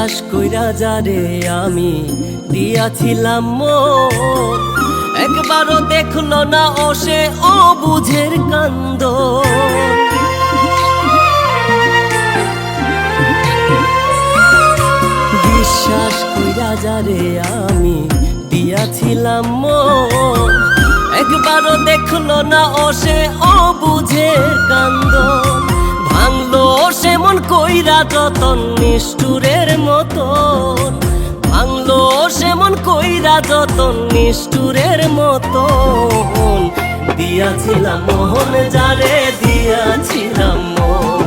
বিশ্বাস কইরা যারে আমি দিয়াছিলাম মন, একবারও দেখলো না ও সে অবুঝের কান্দন। বিশ্বাস কইরা যারে আমি দিয়াছিলাম মন, একবারও দেখলো না ও সে অবুঝের কান্দন। ভাঙলো সে মন কইরা যতন নিষ্ঠুরের মতন, ভাঙলো সে মন কইরা যতন নিষ্ঠুরের মতন। দিয়াছিলাম মন যারে দিয়াছিলাম মন,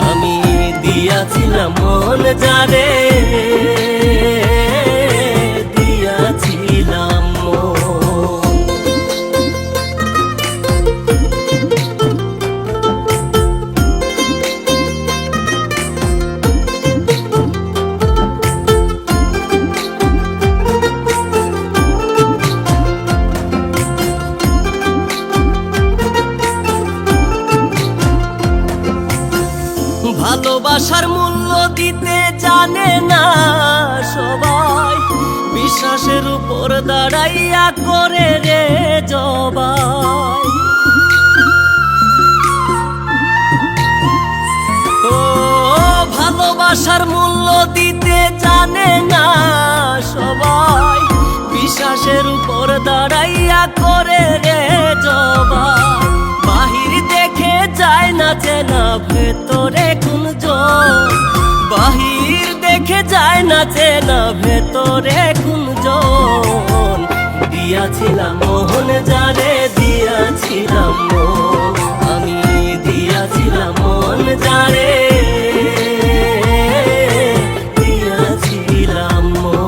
আমি দিয়াছিলাম মন যারে দিয়াছিলাম মন। ভালোবাসার মূল্য দিতে জানে না সবাই, বিশ্বাসের উপর দাঁড়াইয়া করে রে জবাই। ও ভালোবাসার মূল্য দিতে জানে না সবাই, বিশ্বাসের উপর দাঁড়াইয়া করে রে জবাই। বাহির দেখে যায় না চেনা ভেতরে কুঞ্জন, বাহির দেখে যায় না চেনা ভেতরে কুঞ্জন। দিয়াছিলাম মন যারে দিয়াছিলাম মন, আমি দিয়াছিলাম মন যারে দিয়াছিলাম মন।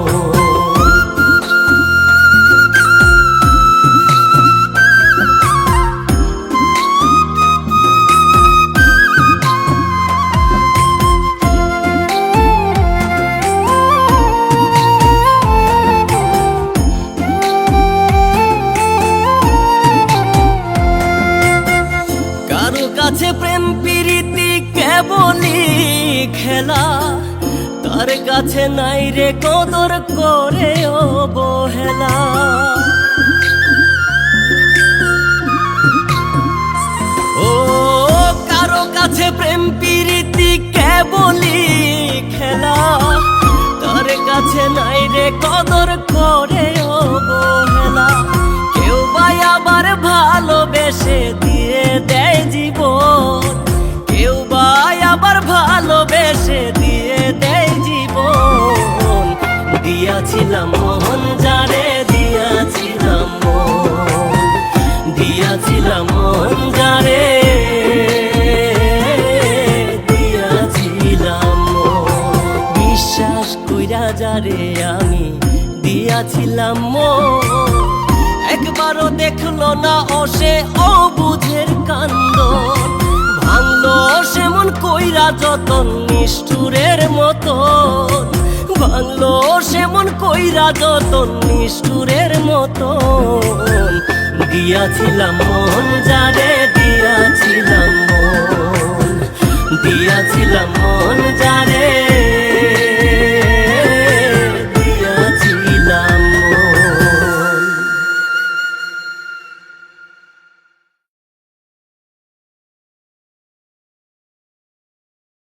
কাছে প্রেম প্রীতি কেবলই খেলা, তার কাছে নাই রে কদর করে অবহেলা। ও কারো কাছে প্রেম প্রীতি কেবলই খেলা, তার কাছে নাই রে কদর করে অবহেলা। কেউ বা আবার ভালোবেসে দিয়ে দেয় জীবন, কেউ বা আবার ভালোবেসে দিয়ে দেয় জীবন। দিয়াছিলাম মন যারে দিয়াছিলাম মন, দিয়াছিলাম মন যারে দিয়াছিলাম মন। বিশ্বাস কইরা যারে আমি দিয়াছিলাম মন, একবারও দেখলো না ও সে অবুঝের কান্দন। ভাঙলো সে মন কইরা যতন নিষ্ঠুরের মতন, ভাঙলো সে মন কইরা যতন নিষ্ঠুরের মতন। দিয়াছিলাম মন যারে দিয়াছিলাম মন, দিয়াছিলাম মন যারে